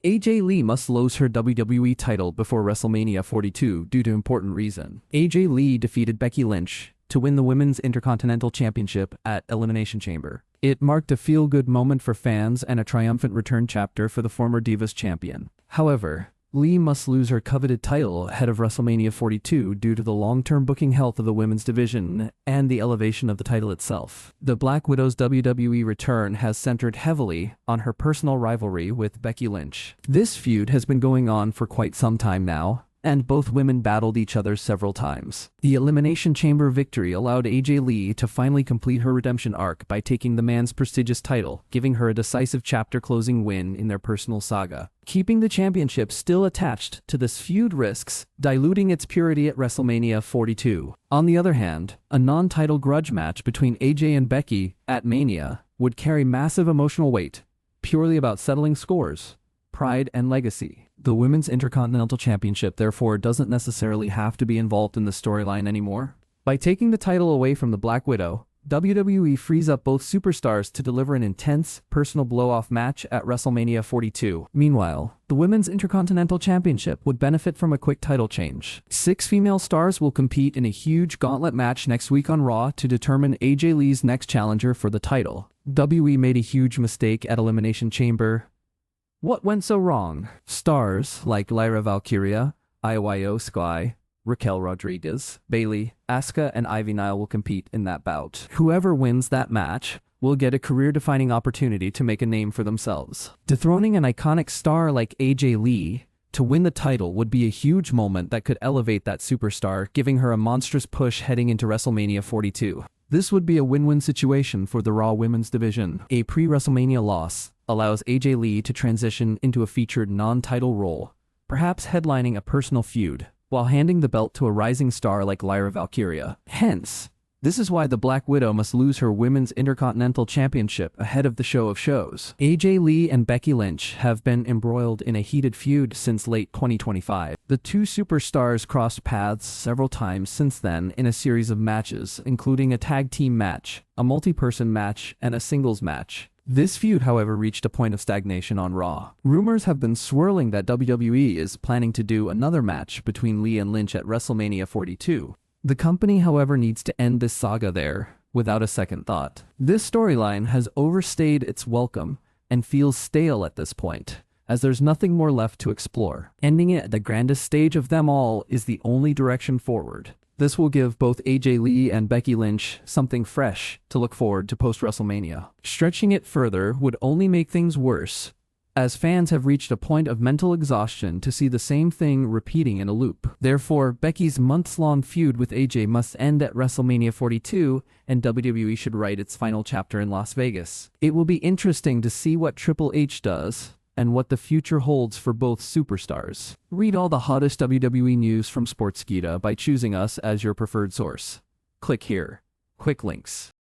AJ Lee must lose her WWE title before WrestleMania 42 due to important reason. AJ Lee defeated Becky Lynch to win the Women's Intercontinental Championship at Elimination Chamber. It marked a feel-good moment for fans and a triumphant return chapter for the former Divas champion. However, Lee must lose her coveted title ahead of WrestleMania 42 due to the long-term booking health of the women's division and the elevation of the title itself. The Black Widow's WWE return has centered heavily on her personal rivalry with Becky Lynch. This feud has been going on for quite some time now, and both women battled each other several times. The Elimination Chamber victory allowed AJ Lee to finally complete her redemption arc by taking the man's prestigious title, giving her a decisive chapter-closing win in their personal saga. Keeping the championship still attached to this feud risks diluting its purity at WrestleMania 42. On the other hand, a non-title grudge match between AJ and Becky at Mania would carry massive emotional weight, purely about settling scores, pride, and legacy. The Women's Intercontinental Championship, therefore, doesn't necessarily have to be involved in the storyline anymore. By taking the title away from the Black Widow, WWE frees up both superstars to deliver an intense, personal blow-off match at WrestleMania 42. Meanwhile, the Women's Intercontinental Championship would benefit from a quick title change. 6 female stars will compete in a huge gauntlet match next week on Raw to determine AJ Lee's next challenger for the title. WWE made a huge mistake at Elimination Chamber. What went so wrong? Stars like Lyra Valkyria, Io Sky, Raquel Rodriguez, Bayley, Asuka, and Ivy Nile will compete in that bout. Whoever wins that match will get a career-defining opportunity to make a name for themselves. Dethroning an iconic star like AJ Lee to win the title would be a huge moment that could elevate that superstar, giving her a monstrous push heading into WrestleMania 42. This would be a win-win situation for the Raw Women's division. A pre-WrestleMania loss allows AJ Lee to transition into a featured non-title role, perhaps headlining a personal feud, while handing the belt to a rising star like Lyra Valkyria. Hence, this is why the Black Widow must lose her Women's Intercontinental Championship ahead of the show of shows. AJ Lee and Becky Lynch have been embroiled in a heated feud since late 2025. The two superstars crossed paths several times since then in a series of matches, including a tag team match, a multi-person match, and a singles match. This feud, however, reached a point of stagnation on Raw. Rumors have been swirling that WWE is planning to do another match between Lee and Lynch at WrestleMania 42. The company, however, needs to end this saga there without a second thought. This storyline has overstayed its welcome and feels stale at this point, as there's nothing more left to explore. Ending it at the grandest stage of them all is the only direction forward. This will give both AJ Lee and Becky Lynch something fresh to look forward to post-WrestleMania. Stretching it further would only make things worse, as fans have reached a point of mental exhaustion to see the same thing repeating in a loop. Therefore, Becky's months-long feud with AJ must end at WrestleMania 42, and WWE should write its final chapter in Las Vegas. It will be interesting to see what Triple H does, and what the future holds for both superstars. Read all the hottest WWE news from Sportskeeda by choosing us as your preferred source. Click here. Quick links.